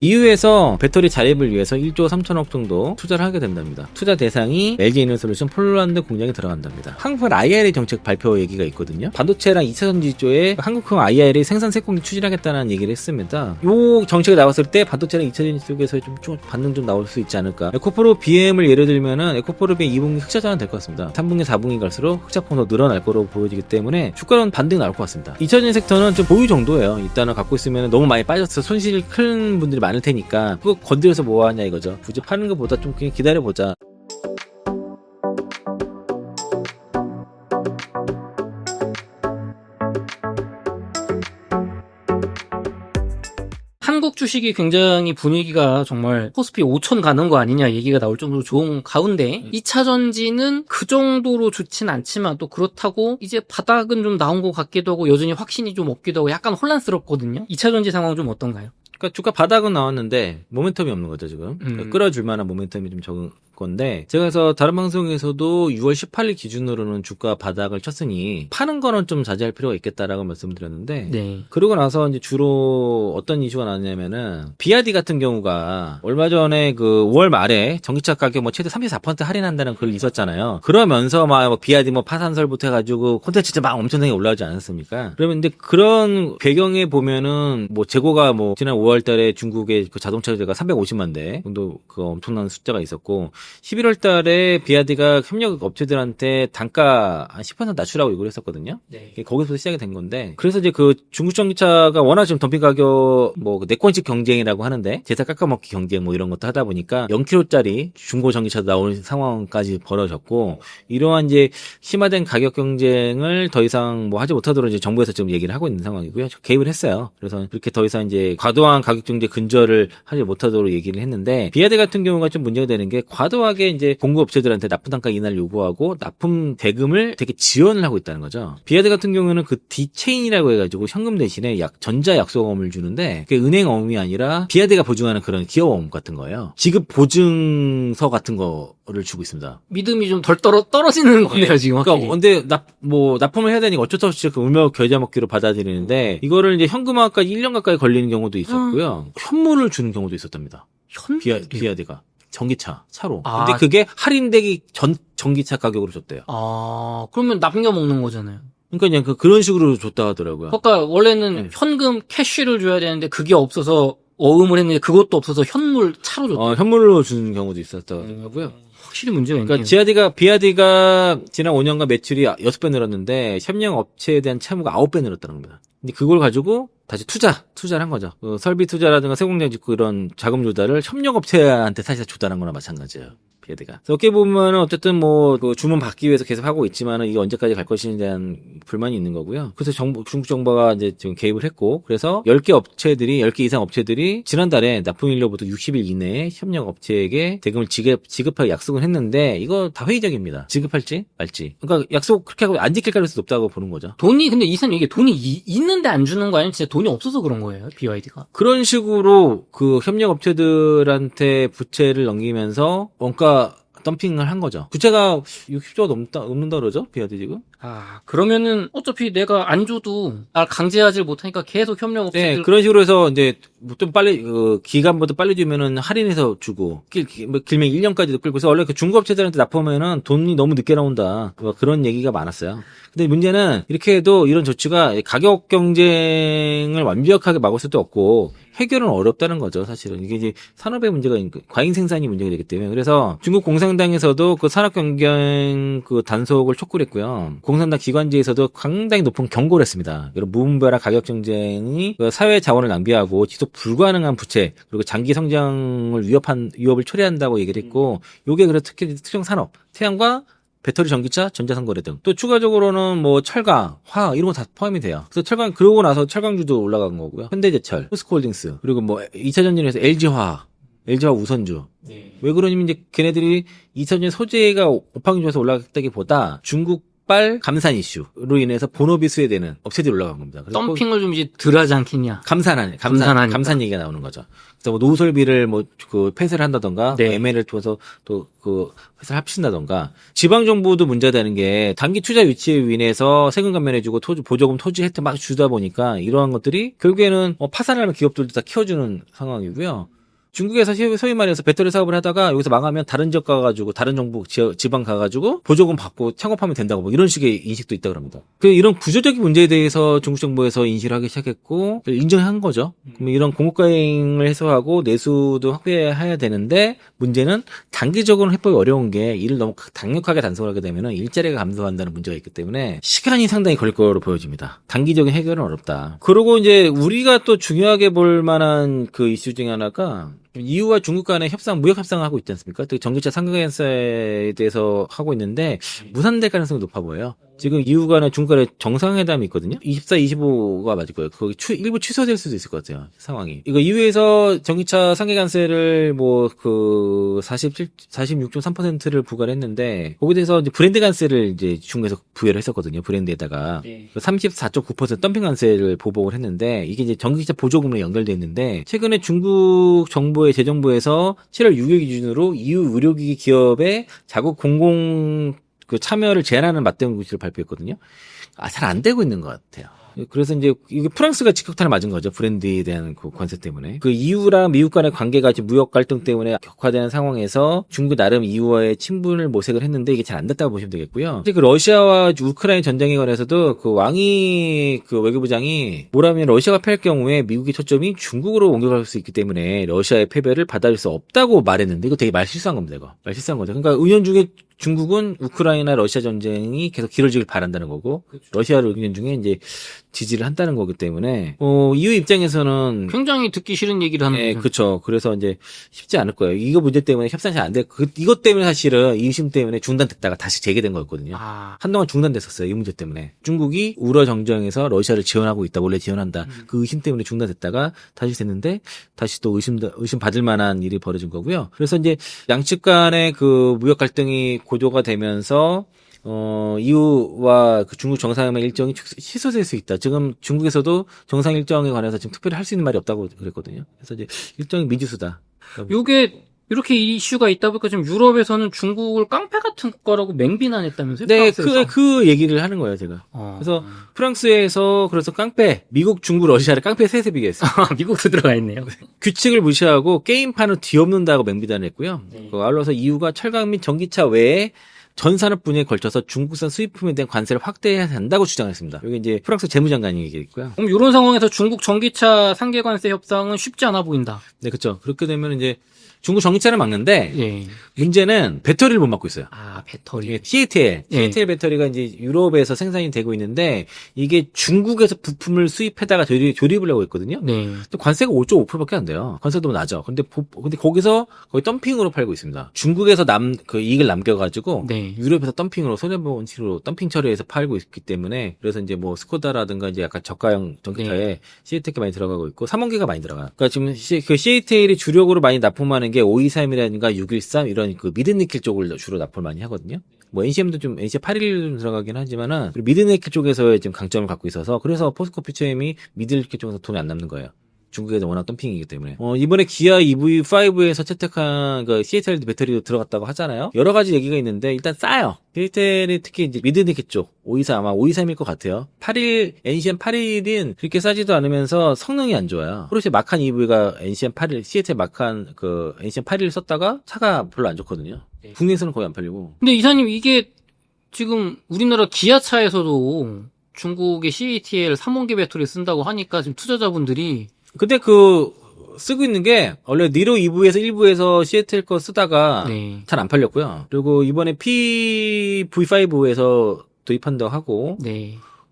EU에서 배터리 자립을 위해서 1조 3천억 정도 투자를 하게 된답니다. 투자 대상이 LG에너솔루션 폴란드 공장에 들어간답니다. 한국은 IRA 정책 발표 얘기가 있거든요. 반도체랑 2차전지조에 한국형 IRA 생산 세공이 추진하겠다는 얘기를 했습니다. 이 정책이 나왔을 때 반도체랑 2차전지 쪽에서 좀 반등 좀 나올 수 있지 않을까. 에코프로 BM을 예를 들면은 에코프로 BM 2분기 흑자전환 될 것 같습니다. 3분기 4분기 갈수록 흑자폭도 늘어날 거로 보여지기 때문에 주가는 반등 나올 것 같습니다. 2차전지 섹터는 좀 보유 정도예요. 일단은 갖고 있으면 너무 많이 빠져서 손실이 큰 분들이 많을 테니까 그거 건드려서 뭐 하냐 이거죠. 굳이 파는 것보다 좀 그냥 기다려보자. 한국 주식이 굉장히 분위기가 정말 코스피 5천 가는 거 아니냐 얘기가 나올 정도로 좋은 가운데 2차 전지는 그 정도로 좋진 않지만 또 그렇다고 이제 바닥은 좀 나온 것 같기도 하고 여전히 확신이 좀 없기도 하고 약간 혼란스럽거든요. 2차 전지 상황은 좀 어떤가요? 그러니까 주가 바닥은 나왔는데 모멘텀이 없는 거죠 지금. 그러니까 끌어줄 만한 모멘텀이 좀 적은 건데 제가 그래서 다른 방송에서도 6월 18일 기준으로는 주가 바닥을 쳤으니 파는 거는 좀 자제할 필요가 있겠다라고 말씀드렸는데 네. 그러고 나서 이제 주로 어떤 이슈가 나왔냐면은 BYD 같은 경우가 얼마 전에 그 5월 말에 전기차 가격 뭐 최대 34% 할인한다는 글 있었잖아요. 그러면서 막 BYD 뭐 파산설부터 해가지고 콘텐츠 막 엄청나게 올라오지 않았습니까? 그러면 근데 그런 배경에 보면은 뭐 재고가 뭐 지난 5월 달에 중국의 그 자동차 재가 350만 대 정도 그 엄청난 숫자가 있었고 11월 달에 비아디가 협력 업체들한테 단가 한 10% 낮추라고 요구를 했었거든요. 네. 거기서 시작이 된 건데 그래서 이제 그 중국 전기차가 워낙 지금 덤핑 가격 뭐 내권식 경쟁이라고 하는데 제사 깎아먹기 경쟁 뭐 이런 것도 하다 보니까 0kg짜리 중고 전기차도 나오는 상황까지 벌어졌고 이러한 이제 심화된 가격 경쟁을 더 이상 뭐 하지 못하도록 이제 정부에서 지금 얘기를 하고 있는 상황이고요. 개입을 했어요. 그래서 그렇게 더 이상 이제 과도한 가격 경쟁 근절을 하지 못하도록 얘기를 했는데 비아디 같은 경우가 좀 문제가 되는 게 과도하게 이제 공급업체들한테 납품 단가 인하를 요구하고 납품 대금을 되게 지원을 하고 있다는 거죠. 비아디 같은 경우는 그 디체인이라고 해가지고 현금 대신에 전자 약속어음을 주는데 그게 은행어음이 아니라 비아디가 보증하는 그런 기업어음 같은 거예요. 지급 보증서 같은 거를 주고 있습니다. 믿음이 좀 덜 떨어지는 거네요 지금 확실히. 그러니까 근데 납품을 해야 되니까 어쩔 수 없이 그 울며 겨자 먹기로 받아들이는데 이거를 이제 현금화까지 1년 가까이 걸리는 경우도 있었고요. 현물을 주는 경우도 있었답니다. 비아디가 전기차 차로. 근데 그게 할인되기 전 전기차 가격으로 줬대요. 그러면 남겨 먹는 거잖아요. 그러니까 그냥 그런 식으로 줬다 하더라고요. 그러니까 원래는 현금 캐쉬를 줘야 되는데 그게 없어서 어음을 했는데 그것도 없어서 현물 차로 줬다. 현물로 주는 경우도 있었다고요. 확실히 문제가 있네요. 그러니까 비아디가 지난 5년간 매출이 6배 늘었는데 협력 업체에 대한 채무가 9배 늘었다는 겁니다. 근데 그걸 가지고 다시 투자를 한 거죠. 설비 투자라든가 세공장 짓고 이런 자금 조달을 협력 업체한테 사실 조달한 거나 마찬가지예요. 비아디가. 어떻게 보면 어쨌든 뭐 그 주문 받기 위해서 계속 하고 있지만은 이게 언제까지 갈 것인지에 대한 불만이 있는 거고요. 그래서 중국 정부가 이제 지금 개입을 했고 그래서 10개 이상 업체들이 지난달에 납품일로부터 60일 이내에 협력 업체에게 대금을 지급할 약속을 했는데 이거 다 회의적입니다. 지급할지 말지. 그러니까 약속 그렇게 하고 안 지킬 가능성이 높다고 보는 거죠. 돈이 근데 이사님 이게 돈이 있는데 안 주는 거 아니면 진짜 돈이 없어서 그런 거예요? BYD가. 그런 식으로 그 협력 업체들한테 부채를 넘기면서 원가 덤핑을 한 거죠. 부채가 60조가 넘는다 그러죠? 비아디 지금? 그러면은 어차피 내가 안 줘도 날 강제하지 못하니까 계속 협력 업체들. 네, 그런 식으로 해서 이제 좀 빨리 기간보다 빨리 주면은 할인해서 주고 길면 1년까지도 끌고 그래서 원래 그 중고업체들한테 납품하면은 돈이 너무 늦게 나온다. 그런 얘기가 많았어요. 근데 문제는 이렇게 해도 이런 조치가 가격 경쟁을 완벽하게 막을 수도 없고 해결은 어렵다는 거죠, 사실은. 이게 이제 산업의 문제가, 과잉 생산이 문제가 되기 때문에. 그래서 중국 공산당에서도 그 산업 경쟁 그 단속을 촉구를 했고요. 공산당 기관지에서도 상당히 높은 경고를 했습니다. 이런 무분별한 가격 경쟁이 사회 자원을 낭비하고 지속 불가능한 부채, 그리고 장기 성장을 위협을 초래한다고 얘기를 했고, 요게 그래서 특히 특정 산업, 태양과 배터리 전기차, 전자상거래 등. 또 추가적으로는 뭐 철강, 화학 이런 거 다 포함이 돼요. 그래서 그러고 나서 철강주도 올라간 거고요. 현대제철, 포스코홀딩스, 그리고 뭐 2차 전지에서 LG화학 우선주. 네. 왜 그러냐면 이제 걔네들이 2차 전지 소재가 오팡이 좋아서 올라갔다기보다 중국 적발 감산 이슈로 인해서 본업이 수혜되는 업체들이 올라간 겁니다. 그래서 덤핑을 좀 이제 덜 하지 않겠냐. 감산하니까. 감산 얘기가 나오는 거죠. 그래서 뭐 노설비를 폐쇄를 한다던가, 네. M&A를 통해서 또 회사를 합친다던가, 지방 정부도 문제가 되는 게 단기 투자 유치에 인해서 세금 감면해주고 보조금 토지 혜택 막 주다 보니까 이러한 것들이 결국에는 파산하는 기업들도 다 키워주는 상황이고요. 중국에서 소위 말해서 배터리 사업을 하다가 여기서 망하면 다른 지역 가가지고 다른 정부 지방 가가지고 보조금 받고 창업하면 된다고 뭐 이런 식의 인식도 있다고 합니다. 이런 구조적인 문제에 대해서 중국 정부에서 인식을 하기 시작했고 인정한 거죠. 그러면 이런 공급과잉을 해소하고 내수도 확대해야 되는데 문제는 단기적으로는 해법이 어려운 게 일을 너무 강력하게 단속하게 되면은 일자리가 감소한다는 문제가 있기 때문에 시간이 상당히 걸릴 거로 보여집니다. 단기적인 해결은 어렵다. 그리고 이제 우리가 또 중요하게 볼 만한 그 이슈 중에 하나가 EU와 중국 간의 무역 협상을 하고 있지 않습니까? 또 전기차 상가관세에 대해서 하고 있는데 무산될 가능성이 높아 보여요. 지금 EU 간에 중국 간에 정상회담이 있거든요. 24, 25가 맞을 거예요. 거기 일부 취소될 수도 있을 것 같아요. 상황이. 이거 EU에서 전기차 상가관세를 46.3%를 부과를 했는데 거기에 대해서 이제 브랜드 관세를 이제 중국에서 부여를 했었거든요. 브랜드에다가. 네. 34.9% 덤핑 관세를 보복을 했는데 이게 이제 전기차 보조금으로 연결돼 있는데 최근에 중국 정부의 재정부에서 7월 6일 기준으로 EU 의료기기 기업의 자국 공공 참여를 제한하는 맞대응 구시를 발표했거든요. 잘 안 되고 있는 것 같아요. 그래서 이제 이게 프랑스가 직격탄을 맞은 거죠. 브랜드에 대한 그 관세 때문에. EU랑 미국 간의 관계가 지금 무역 갈등 때문에 격화되는 상황에서 중국 나름 EU와의 친분을 모색을 했는데 이게 잘 안 됐다고 보시면 되겠고요. 이제 러시아와 우크라이나 전쟁에 관해서도 왕이 외교부장이 뭐라면 러시아가 패할 경우에 미국의 초점이 중국으로 옮겨갈 수 있기 때문에 러시아의 패배를 받아들일 수 없다고 말했는데 이거 되게 말 실수한 겁니다. 이거. 말 실수한 거죠. 그러니까 은연중에 중국은 우크라이나 러시아 전쟁이 계속 길어지길 바란다는 거고 러시아를 은연중에 이제 지지를 한다는 거기 때문에 EU 입장에서는 굉장히 듣기 싫은 얘기를 하는 거죠. 그렇죠. 그래서 이제 쉽지 않을 거예요. 이거 문제 때문에 협상이 잘 안 돼. 이것 때문에 사실은 이심 때문에 중단됐다가 다시 재개된 거였거든요. 한동안 중단됐었어요. 이 문제 때문에. 중국이 우러 정정에서 러시아를 지원하고 있다. 원래 지원한다. 그 의심 때문에 중단됐다가 다시 됐는데 다시 또 의심 받을 만한 일이 벌어진 거고요. 그래서 이제 양측 간의 그 무역 갈등이 고조가 되면서 EU와 중국 정상회담 일정이 취소될 수 있다. 지금 중국에서도 정상 일정에 관해서 지금 특별히 할 수 있는 말이 없다고 그랬거든요. 그래서 이제 일정이 미지수다. 요게 이렇게 이슈가 있다 보니까 지금 유럽에서는 중국을 깡패 같은 거라고 맹비난했다면서요? 네, 프랑스에서? 그 얘기를 하는 거예요, 제가. 그래서 프랑스에서 그래서 깡패, 미국, 중국, 러시아를 깡패 셋에 비교했어요. 미국도 들어가 있네요. 규칙을 무시하고 게임판을 뒤엎는다고 맹비난을 했고요. 아울러서 EU가 철강 및 전기차 외에 전 산업 분야에 걸쳐서 중국산 수입품에 대한 관세를 확대해야 한다고 주장했습니다. 여기 이제 프랑스 재무장관이 얘기했고요. 그럼 이런 상황에서 중국 전기차 상계관세 협상은 쉽지 않아 보인다. 네, 그렇죠. 그렇게 되면 이제 중국 전기차를 막는데 예. 문제는 배터리를 못 막고 있어요. 배터리. 이게 CATL 배터리가 이제 유럽에서 생산이 되고 있는데 이게 중국에서 부품을 수입해다가 조립을 하고 있거든요. 네. 또 관세가 5.5%밖에 안 돼요. 관세도 낮아. 근데 거기서 거의 덤핑으로 팔고 있습니다. 중국에서 이익을 남겨가지고 네. 유럽에서 덤핑으로 손해보는 식으로 덤핑 처리해서 팔고 있기 때문에 그래서 이제 스코다라든가 이제 약간 저가형 전기차에 CATL이 많이 들어가고 있고 3원기가 많이 들어가요. 그러니까 지금 그 CATL이 주력으로 많이 납품하는 게 523이라든가 613 이런 그 미드니켈 쪽을 주로 납품을 많이 하거든요. NCM도 좀 NCM 81도 좀 들어가긴 하지만은 미드니켈 쪽에서의 지금 강점을 갖고 있어서 그래서 포스코 퓨처엠이 미드니켈 쪽에서 돈이 안 남는 거예요. 중국에도 워낙 덤핑이기 때문에. 이번에 기아 EV5에서 채택한 그 CATL 배터리도 들어갔다고 하잖아요. 여러 가지 얘기가 있는데 일단 싸요. CATL이 특히 이제 미드니켈 쪽 523 아마 523일 것 같아요. NCM 81은 그렇게 싸지도 않으면서 성능이 안 좋아요. 포르쉐 마칸 EV가 NCM 81 CATL 마칸 NCM 81을 썼다가 차가 별로 안 좋거든요. 국내에서는 거의 안 팔리고. 근데 이사님 이게 지금 우리나라 기아차에서도 중국의 CATL 3원기 배터리 쓴다고 하니까 지금 투자자분들이 근데 쓰고 있는 게 원래 니로 2부에서 1부에서 CATL 거 쓰다가 잘 안 팔렸고요. 그리고 이번에 V5에서 도입한다고 하고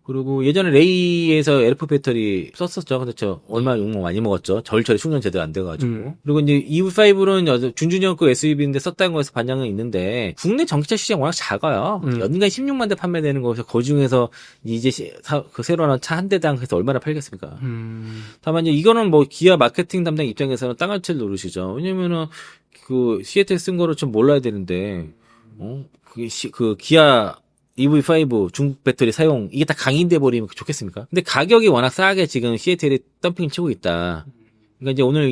그리고 예전에 레이에서 LF 배터리 썼었죠. 근데 얼마나 욕먹 많이 먹었죠. 겨울철에 충전 제대로 안 돼가지고. 그리고 이제 EV5는 준준형급 SUV인데 썼다는 거에서 반영은 있는데 국내 전기차 시장 워낙 작아요. 연간 16만 대 판매되는 거에서 그 중에서 이제 그 새로 나온 차 한 대당 해서 얼마나 팔겠습니까? 다만 이제 이거는 기아 마케팅 담당 입장에서는 땅을 칠 노릇이죠. 왜냐면은 그 CATL 쓴 거를 좀 몰라야 되는데, 그게 기아 EV5 중국 배터리 사용 이게 다 강인돼 버리면 좋겠습니까? 근데 가격이 워낙 싸게 지금 CATL이 덤핑 치고 있다. 그러니까 이제 오늘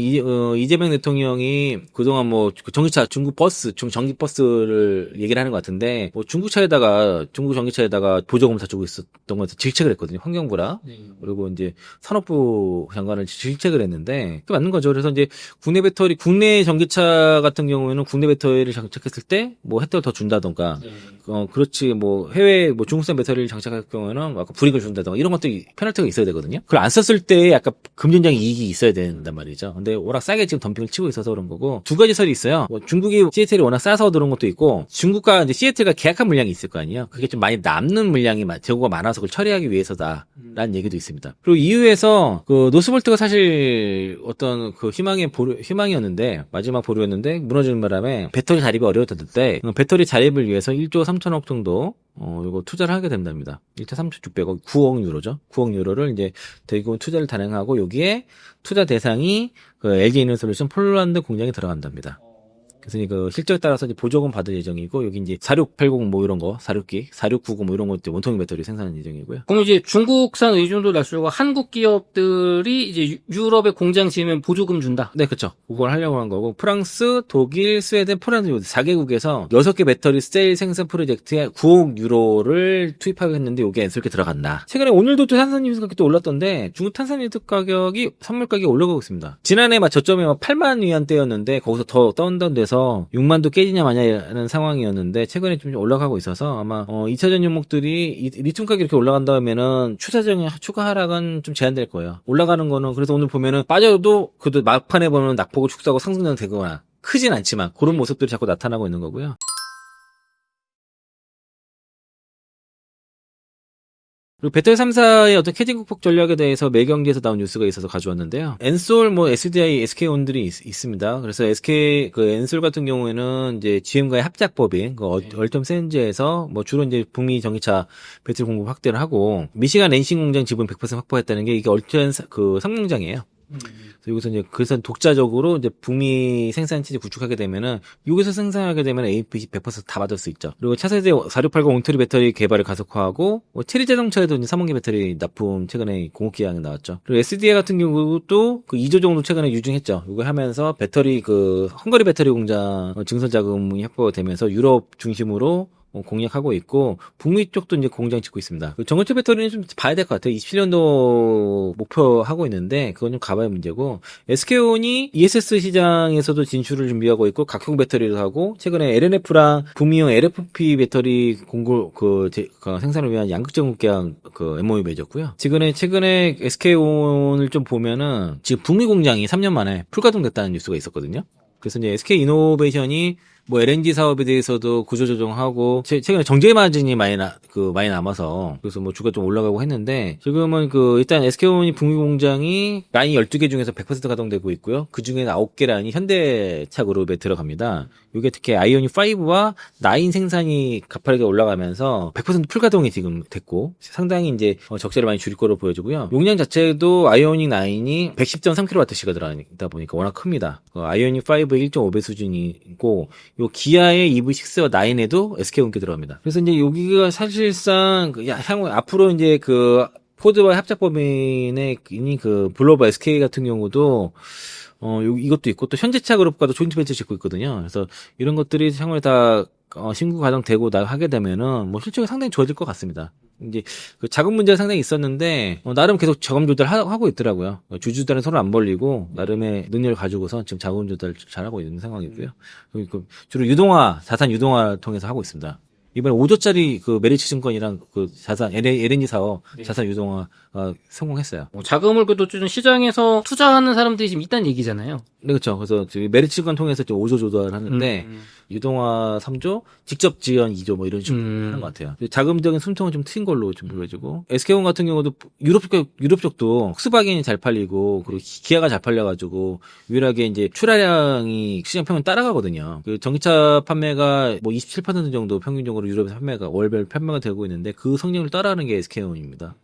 이재명 대통령이 그동안 뭐 전기차 중국 버스 전기 버스를 얘기를 하는 것 같은데 뭐 중국 전기차에다가 보조금 다 주고 있었던 것에 질책을 했거든요. 환경부랑 그리고 이제 산업부 장관을 질책을 했는데 그게 맞는 거죠. 그래서 이제 국내 전기차 같은 경우에는 국내 배터리를 장착했을 때 뭐 혜택을 더 준다던가 그렇지 뭐 해외 뭐 중국산 배터리를 장착할 경우에는 아까 불이익을 준다던가 이런 것들이 페널티가 있어야 되거든요. 그걸 안 썼을 때 약간 금전적 이익이 있어야 된단 말이죠. 근데 워낙 싸게 지금 덤핑을 치고 있어서 그런 거고 두 가지 설이 있어요. 뭐 중국이 CATL이 워낙 싸서 그런 것도 있고 중국과 이제 CATL가 계약한 물량이 있을 거 아니에요. 그게 좀 많이 남는 물량이 재고가 많아서 그걸 처리하기 위해서다라는 얘기도 있습니다. 그리고 EU에서 그 노스볼트가 사실 어떤 그 희망이었는데 마지막 보루였는데 무너지는 바람에 배터리 자립이 어려웠을 때 배터리 자립을 위해서 1조 3천억 정도 이거 투자를 하게 된답니다. 1조 3,600억, 9억 유로죠. 9억 유로를 이제 대규모 투자를 단행하고 여기에 투자 대상이 그 LG 이노솔루션 폴란드 공장에 들어간답니다. 그래서 그 실적에 따라서 이제 보조금 받을 예정이고 여기 이제 4680 뭐 이런 거 4690 뭐 이런 것들 원통형 배터리 생산하는 예정이고요. 그럼 이제 중국산 의존도 낮추고 한국 기업들이 이제 유럽에 공장 지으면 보조금 준다. 네, 그렇죠. 그걸 하려고 한 거고 프랑스, 독일, 스웨덴, 폴란드 4개국에서 6개 배터리 셀 생산 프로젝트에 9억 유로를 투입하게 했는데 이게 엔솔게 들어간다. 최근에 오늘도 또 탄산유수 가격이 또 올랐던데 중국 탄산유수 가격이 선물 가격이 올라가고 있습니다. 지난해 저점에 8만 위안대였는데 거기서 더 다운돼서 6만도 깨지냐 마냐라는 상황이었는데 최근에 좀 올라가고 있어서 아마 2차전 종목들이 리튬 가격이 이렇게 올라간다 하면은 추가 하락은 좀 제한될 거예요. 올라가는 거는 그래서 오늘 보면은 빠져도 그래도 막판에 보면 낙폭을 축소하고 상승은 되거나 크진 않지만 그런 모습들이 자꾸 나타나고 있는 거고요. 그리고 배터리 3사의 어떤 캐진 극복 전략에 대해서 매경지에서 나온 뉴스가 있어서 가져왔는데요. 엔솔, 뭐 SDI, SK온들이 있습니다. 그래서 엔솔 같은 경우에는 이제 GM과의 합작법인 얼텀 센즈에서 뭐 주로 이제 북미 전기차 배터리 공급 확대를 하고 미시간 랜싱 공장 지분 100% 확보했다는 게 이게 얼텀 그 성공장이에요. 그래서 독자적으로 이제 북미 생산체제 구축하게 되면은 여기서 생산하게 되면 APC 100%다 받을 수 있죠. 그리고 차세대 4680 옹트리 배터리 개발을 가속화하고 체리 자동차에도 이제 3원기 배터리 납품 최근에 공급 기한이 나왔죠. 그리고 SDI 같은 경우도 그 2조 정도 최근에 유증했죠. 이거 하면서 배터리 헝가리 배터리 공장 증설 자금이 확보가 되면서 유럽 중심으로 공략하고 있고 북미 쪽도 이제 공장 짓고 있습니다. 전기차 배터리는 좀 봐야 될 것 같아요. 27년도 목표하고 있는데 그건 좀 가봐야 문제고 SK온이 ESS 시장에서도 진출을 준비하고 있고 각형 배터리를 하고 최근에 LNF랑 북미형 LFP 배터리 생산을 위한 양극재공급 계약 MOU 맺었고요. 최근에 SK온을 좀 보면은 지금 북미 공장이 3년 만에 풀가동됐다는 뉴스가 있었거든요. 그래서 이제 SK 이노베이션이 뭐 LNG 사업에 대해서도 구조조정하고 최근에 정제 마진이 많이 남아서 그래서 뭐 주가 좀 올라가고 했는데 지금은 일단 SK온이 북미 공장이 라인 12개 중에서 100% 가동되고 있고요. 그 중에 9개 라인이 현대차 그룹에 들어갑니다. 이게 특히 아이오닉 5와 9 생산이 가파르게 올라가면서 100% 풀가동이 지금 됐고 상당히 이제 적자를 많이 줄일 거로 보여지고요. 용량 자체도 아이오닉 9이 110.3kWh가 들어가다 보니까 워낙 큽니다. 아이오닉 5의 1.5배 수준이고 요 기아의 EV6와 9에도 SK온께 들어갑니다. 그래서 이제 여기가 사실상 향후 앞으로 이제 포드와 합작법인의 블로버 SK 같은 경우도 이것도 있고 또 현대차 그룹과도 조인트 벤처 짓고 있거든요. 그래서 이런 것들이 향후에 다 신규 가동되고 하게 되면은 뭐 실적이 상당히 좋아질 것 같습니다. 이제 자금 문제가 상당히 있었는데 나름 계속 자금 조달하고 있더라고요. 주주들은 서로 안 벌리고 나름의 능력을 가지고서 지금 자금 조달 잘하고 있는 상황이고요. 주로 자산 유동화 통해서 하고 있습니다. 이번에 5조짜리 메리츠 증권이랑 자산 LNG 사업 자산 유동화 성공했어요. 자금을 그래도 좀 시장에서 투자하는 사람들이 지금 있다는 얘기잖아요. 네, 그렇죠. 그래서 메리츠 증권 통해서 5조 조달하는데 유동화 3조, 직접 지원 2조 뭐 이런 식으로 하는 것 같아요. 자금적인 숨통은 좀 트인 걸로 좀 보여지고 SK온 같은 경우도 유럽 쪽도 폭스바겐이 잘 팔리고 그리고 기아가 잘 팔려가지고 유일하게 이제 출하량이 시장 평균 따라가거든요. 전기차 판매가 뭐 27% 정도 평균적으로 유럽에서 월별 판매가 되고 있는데 그 성장을 따라하는 게 SK온입니다.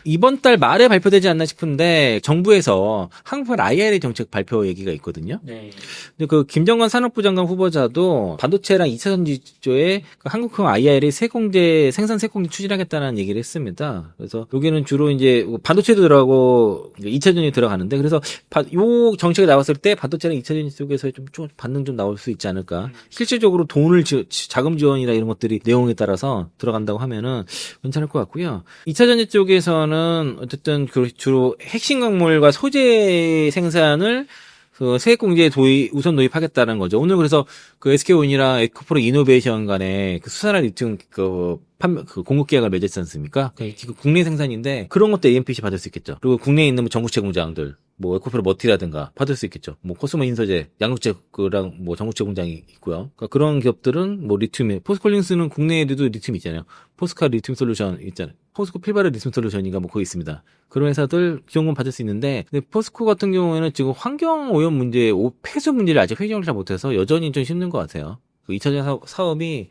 이번 달 말에 발표되지 않나 싶은데 정부에서 한국판 IRA 정책 발표 얘기가 있거든요. 네. 근데 그 김정관 산업부 장관 후보자도 반도체랑 2차 전지조에 그 한국형 IRA 세공제 생산 세공제 추진하겠다는 얘기를 했습니다. 그래서 여기는 주로 이제 반도체도 들어가고 2차 전지 들어가는데 그래서 요 정책이 나왔을 때 반도체랑 2차 전지 쪽에서 좀 반등 좀 나올 수 있지 않을까. 실질적으로 돈을 자금 지원이나 이런 것들이 내용에 따라서 들어간다고 하면은 괜찮을 것 같고요. 2차 전지 쪽에서는 어쨌든 주로 핵심 광물과 소재 생산을 그 세액공제에 우선 도입하겠다는 거죠. 오늘 그래서 그 SK온이랑 에코프로 이노베이션 간에 그 수산화 리튬 그 공급 계약을 맺었지 않습니까? 지금 국내 생산인데 그런 것도 AMPC 받을 수 있겠죠. 그리고 국내에 있는 뭐 전구체 공장들, 뭐 에코프로 머티라든가 받을 수 있겠죠. 뭐 코스모 인서재, 양극재랑 뭐 전구체 공장이 있고요. 그러니까 그런 기업들은 뭐 리튬에 포스콜린스는 국내에도 리튬 있잖아요. 포스카 리튬 솔루션 있잖아요. 포스코 필바르 리튬 솔루션인가 뭐 거기 있습니다. 그런 회사들 지원금 받을 수 있는데 근데 포스코 같은 경우에는 지금 환경 오염 문제, 폐수 문제를 아직 해결을 잘 못해서 여전히 좀 힘든 것 같아요. 그 2차전 사업이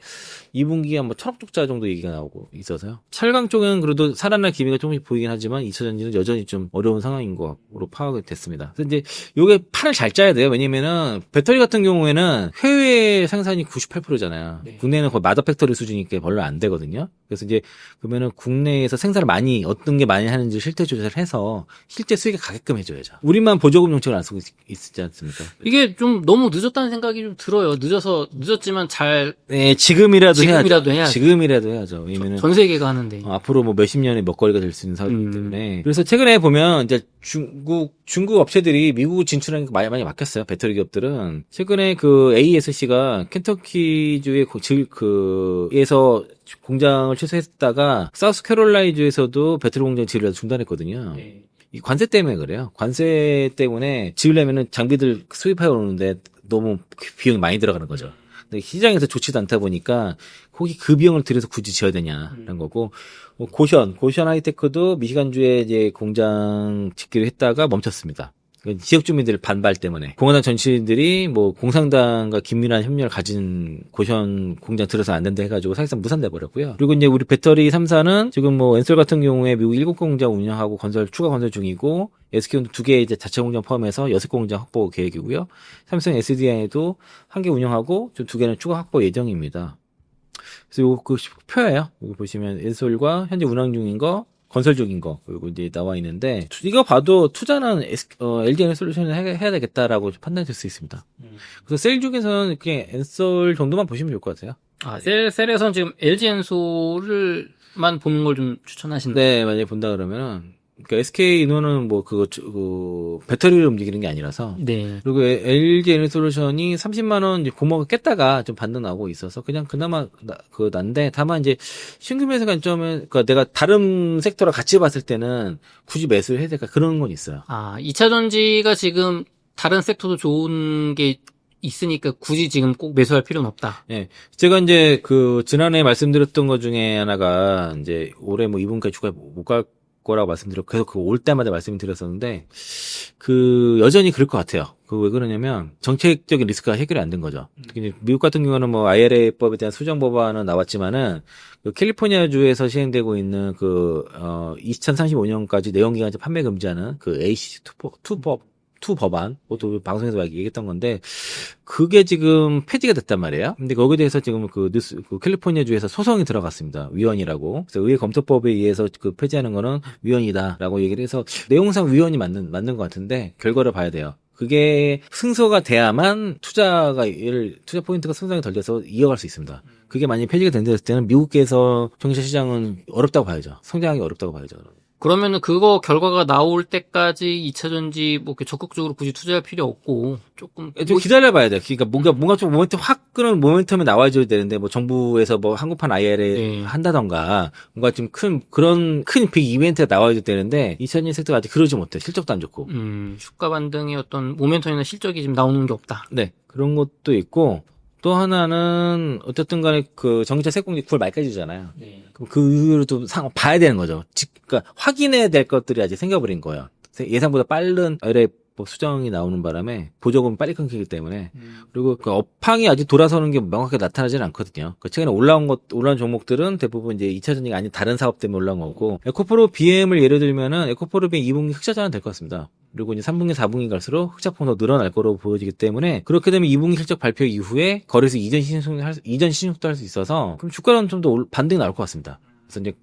2분기에 뭐 1,000억 적자 정도 얘기가 나오고 있어서요. 철강 쪽은 그래도 살아날 기미가 조금씩 보이긴 하지만 2차전지는 여전히 좀 어려운 상황인 것으로 파악이 됐습니다. 그래서 이제 요게 판을 잘 짜야 돼요. 왜냐면은 배터리 같은 경우에는 해외 생산이 98%잖아요. 네. 국내는 거의 마더 팩토리 수준이니까 별로 안 되거든요. 그래서 이제 그러면은 국내에서 생산을 많이 어떤 게 많이 하는지 실태 조사를 해서 실제 수익에 가게끔 해줘야죠. 우리만 보조금 정책을 안 쓰고 있지 않습니까? 이게 좀 너무 늦었다는 생각이 좀 들어요. 늦었지만 잘 네, 지금이라도 해야죠. 지금이라도 해야죠. 왜냐면은 전 세계가 하는데. 앞으로 뭐 몇십 년의 먹거리가 될 수 있는 사업이기 때문에. 그래서 최근에 보면 이제 중국 업체들이 미국 진출하는 게 많이 바뀌었어요. 배터리 기업들은. 최근에 그 ASC가 켄터키주의 에서 공장을 취소했다가 사우스캐롤라이주에서도 배터리 공장 지으려다 중단했거든요. 네. 이 관세 때문에 그래요. 관세 때문에 지으려면은 장비들 수입해 오는데 너무 비용이 많이 들어가는 거죠. 근데 시장에서 좋지도 않다 보니까 거기 그 비용을 들여서 굳이 지어야 되냐라는 거고, 고션 하이테크도 미시간주에 이제 공장 짓기로 했다가 멈췄습니다. 지역 주민들 반발 때문에 공화당 정치인들이 뭐 공산당과 긴밀한 협력을 가진 고션 공장 들어서 안 된다 해가지고 사실상 무산돼 버렸고요. 그리고 이제 우리 배터리 3사는 지금 뭐 엔솔 같은 경우에 미국 7공장 운영하고 추가 건설 중이고, SK온도 2개 이제 자체 공장 포함해서 6공장 확보 계획이고요. 삼성 SDI도 1개 운영하고 좀 2개는 추가 확보 예정입니다. 그래서 요거 그 표예요. 여기 보시면 엔솔과 현재 운항 중인 거, 건설 중인 거, 그리고 이제 나와 있는데, 이거 봐도 투자는 LG 에너솔루션을 해야 되겠다라고 판단될 수 있습니다. 그래서 셀 중에서는 그냥 엔솔 정도만 보시면 좋을 것 같아요. 셀에서는 지금 LG 엔솔을만 보는 걸 좀 추천하신다. 네, 만약에 본다 그러면은, 그러니까 SK 이노는 뭐 배터리를 움직이는 게 아니라서. 네. 그리고 LG 에너솔루션이 30만 원 고목을 깼다가 좀 반등 나오고 있어서 그냥 그나마 난데, 다만 이제 신규 매수 관점은 그러니까 내가 다른 섹터랑 같이 봤을 때는 굳이 매수를 해야 될까 그런 건 있어요. 2차 전지가 지금 다른 섹터도 좋은 게 있으니까 굳이 지금 꼭 매수할 필요는 없다. 네. 제가 이제 지난해 말씀드렸던 것 중에 하나가 이제 올해 뭐 2분까지 주가 못 갈 거라고 말씀드렸고, 계속 올 때마다 말씀드렸었는데, 여전히 그럴 것 같아요. 왜 그러냐면, 정책적인 리스크가 해결이 안 된 거죠. 특히 미국 같은 경우는 뭐 IRA법에 대한 수정 법안은 나왔지만은, 캘리포니아주에서 시행되고 있는 2035년까지 내연기관차 판매 금지하는 AC2 법안, 그것도 방송에서 얘기했던 건데, 그게 지금 폐지가 됐단 말이에요. 근데 거기에 대해서 지금 캘리포니아주에서 소송이 들어갔습니다. 위헌이라고. 그래서 의회 검토법에 의해서 폐지하는 거는 위헌이다라고 얘기를 해서, 내용상 위헌이 맞는 것 같은데, 결과를 봐야 돼요. 그게 승소가 돼야만 투자 포인트가 승성이 덜 돼서 이어갈 수 있습니다. 그게 만약에 폐지가 된다 했을 때는 미국에서 정치 시장은 어렵다고 봐야죠. 성장하기 어렵다고 봐야죠. 그러면은 그거 결과가 나올 때까지 2차 전지 뭐 이렇게 적극적으로 굳이 투자할 필요 없고 조금 좀 기다려봐야 돼. 그러니까 뭔가 좀 확 끄는 모멘텀이 나와줘야 되는데, 뭐 정부에서 뭐 한국판 IRA 한다던가 뭔가 좀 큰 빅 이벤트가 나와야 되는데 2차 전지 섹터가 아직 그러지 못해. 실적도 안 좋고. 주가 반등의 어떤 모멘텀이나 실적이 지금 나오는 게 없다. 네, 그런 것도 있고. 또 하나는 어쨌든 간에 전기차 세공제 9월 말까지 주잖아요. 네. 그럼 그 이후로 또 봐야 되는 거죠. 그러니까 확인해야 될 것들이 아직 생겨버린 거예요. 예상보다 빠른 IRA 법 수정이 나오는 바람에 보조금이 빨리 끊기기 때문에 그리고 그 업황이 아직 돌아서는 게 명확하게 나타나지는 않거든요. 그 최근에 올라온 종목들은 대부분 이제 2차 전지가 아닌 다른 사업 때문에 올라온 거고 에코프로 BM을 예를 들면은 에코프로 BM 2분기 흑자 전환 될 것 같습니다. 그리고 이제 3분기, 4분기 갈수록 흑자폭은 더 늘어날 거로 보여지기 때문에 그렇게 되면 2분기 실적 발표 이후에 거래소 이전 신용도 할 수 있어서 그럼 주가는 좀 더 반등이 나올 것 같습니다. 그래서 이제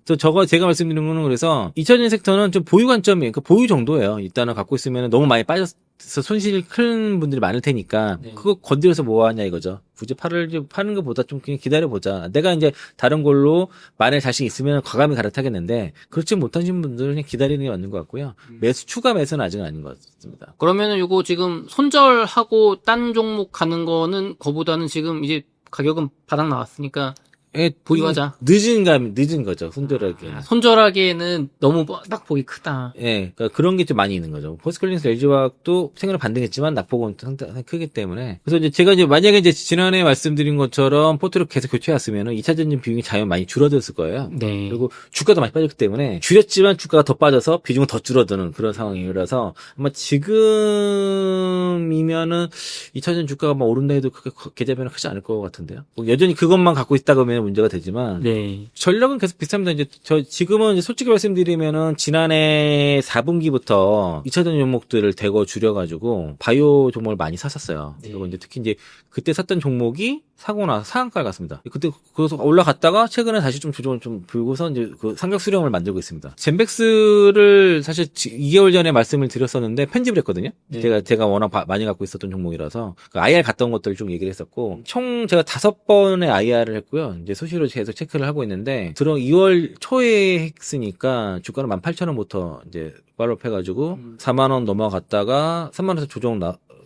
제가 말씀드린 거는 그래서 2차전지 sek터는 좀 보유 관점이 그러니까 보유 정도예요. 일단은 갖고 있으면 너무 많이 빠져서 손실이 큰 분들이 많을 테니까 네. 그거 건드려서 뭐 하냐 이거죠. 굳이 파는 것보다 좀 그냥 기다려보자. 내가 이제 다른 걸로 만에 자신 있으면 과감히 갈아타겠는데 그렇지 못하신 분들은 그냥 기다리는 게 맞는 것 같고요. 추가 매수는 아직은 아닌 것 같습니다. 그러면은 요거 지금 손절하고 딴 종목 가는 거는 그거보다는 지금 이제 가격은 바닥 나왔으니까 보유하자. 늦은 거죠. 손절하기. 손절하기에는 너무 딱 보기 크다. 예, 그러니까 그런 게 좀 많이 있는 거죠. 포스클린스 LG화학도 생각을 반등했지만 낙폭은 상당히 크기 때문에. 그래서 이제 제가 이제 만약에 이제 지난해 말씀드린 것처럼 포트를 계속 교체했으면은 2차 전지 비중이 자연 많이 줄어들었을 거예요. 네. 그리고 주가도 많이 빠졌기 때문에 줄였지만 주가가 더 빠져서 비중은 더 줄어드는 그런 상황이라서 아마 지금이면은 2차 전지 주가가 막 오른다 해도 크게 계좌 변화 크지 않을 것 같은데요. 뭐 여전히 그것만 갖고 있다 그러면 문제가 되지만 네. 전력은 계속 비슷합니다. 이제 지금은 이제 솔직히 말씀드리면은 지난해 4분기부터 2차 전지 종목들을 대거 줄여가지고 바이오 종목을 많이 샀었어요. 네. 그리고 이제 특히 이제 그때 샀던 종목이 사고 나서 상한가를 갔습니다. 그때 그래서 올라갔다가 최근에 다시 좀 조정을 좀 불고서 이제 그 상격 수렴을 만들고 있습니다. 젠백스를 사실 2개월 전에 말씀을 드렸었는데 편집을 했거든요. 네. 제가 워낙 많이 갖고 있었던 종목이라서 그 IR 갔던 것들 좀 얘기를 했었고 총 제가 5번의 IR을 했고요. 이제 수시로 계속 체크를 하고 있는데 2월 초에 했으니까 주가는 18,000원부터 이제 팔로우 해가지고 4만 원 넘어갔다가 3만 원에서 조정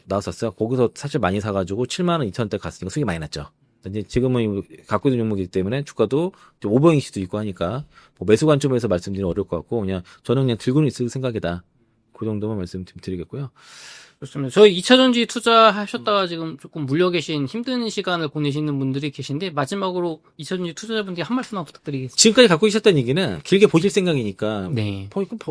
나왔었어요. 거기서 사실 많이 사가지고 7만 원 2천 원대 갔으니까 수익이 많이 났죠. 이제 지금은 갖고 있는 종목이기 때문에 주가도 오버행 시도 있고 하니까 뭐 매수 관점에서 말씀드리면 어려울 것 같고 저는 그냥 들고는 있을 생각이다. 그 정도만 말씀드리겠고요. 그렇습니다. 저희 2차 전지 투자하셨다가 지금 조금 물려 계신 힘든 시간을 보내시는 분들이 계신데 마지막으로 2차 전지 투자자분들이 한 말씀만 부탁드리겠습니다. 지금까지 갖고 계셨던 얘기는 길게 보실 생각이니까 네.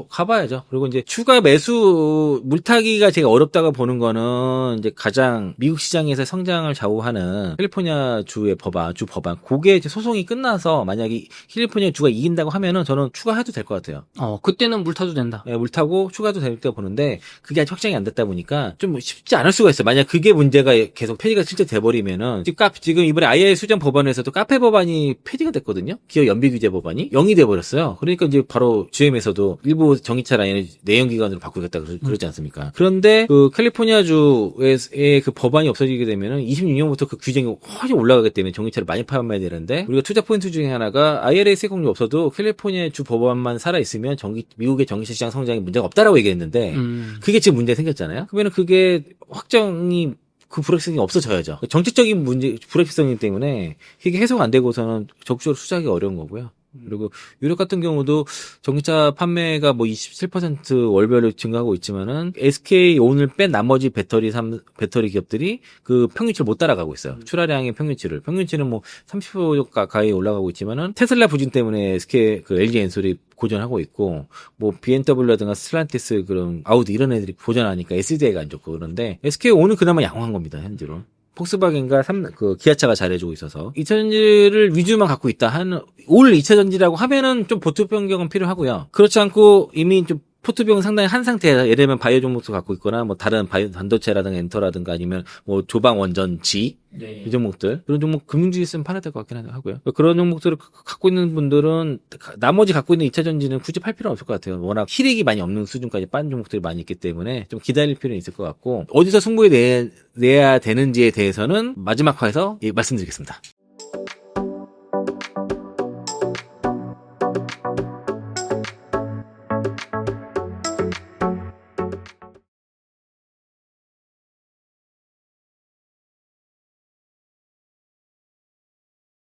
가봐야죠. 그리고 이제 추가 매수 물타기가 제가 어렵다고 보는 거는 이제 가장 미국 시장에서 성장을 좌우하는 캘리포니아 주 법안 그게 이제 소송이 끝나서 만약에 캘리포니아 주가 이긴다고 하면은 저는 추가해도 될 것 같아요. 그때는 물 타도 된다. 네, 물타고 추가도 될 때 보는데 그게 아직 확정이 안 됐다 보니까 좀 쉽지 않을 수가 있어요. 만약 그게 문제가 계속 폐지가 실제 돼버리면은 지금 이번에 IR 수정 법안에서도 카페 법안이 폐지가 됐거든요. 기업 연비 규제 법안이 0이 돼버렸어요. 그러니까 이제 바로 GM에서도 일부 전기차 라인을 내연기관으로 바꾸겠다 그러지 않습니까? 그런데 그 캘리포니아 주의 그 법안이 없어지게 되면은 26년부터 그 규정이 훨씬 올라가기 때문에 전기차를 많이 판매해야 되는데 우리가 투자 포인트 중에 하나가 IRA 세금이 없어도 캘리포니아 주 법안만 살아 있으면 미국의 전기차 시장 성장에 문제가 없다라고 얘기했는데 그게 지금 문제 생겼잖아요. 그러면 그게 확정이 그 불확실성이 없어져야죠. 정책적인 문제 불확실성이기 때문에 이게 해소가 안 되고서는 적극적으로 투자하기 어려운 거고요. 그리고 유럽 같은 경우도 전기차 판매가 뭐 27% 월별로 증가하고 있지만은 SK 오늘 뺀 나머지 배터리 기업들이 그 평균치를 못 따라가고 있어요. 출하량의 평균치는 뭐 30% 가까이 올라가고 있지만은 테슬라 부진 때문에 SK LG 엔솔이 고전하고 있고 뭐 BMW라든가 스텔란티스 그런 아우디 이런 애들이 고전하니까 SDI가 안 좋고 그런데 SK오는 그나마 양호한 겁니다. 현재로. 폭스바겐과 기아차가 잘해주고 있어서 2차 전지를 위주만 갖고 있다 올 2차 전지라고 하면은 좀 포트 변경은 필요하고요. 그렇지 않고 이미 좀 포트 변경 상당히 한 상태에서 예를 들면 바이오 종목도 갖고 있거나 뭐 다른 바이오 반도체라든가 엔터라든가 아니면 뭐 조방 원전지 이 종목들 그런 종목 금융주에 있으면 팔아야 될 것 같긴 하고요. 그런 종목들을 갖고 있는 분들은 나머지 갖고 있는 2차 전지는 굳이 팔 필요는 없을 것 같아요. 워낙 실익이 많이 없는 수준까지 빠진 종목들이 많이 있기 때문에 좀 기다릴 필요는 있을 것 같고 어디서 승부에 내야 되는지에 대해서는 마지막 화에서 말씀드리겠습니다.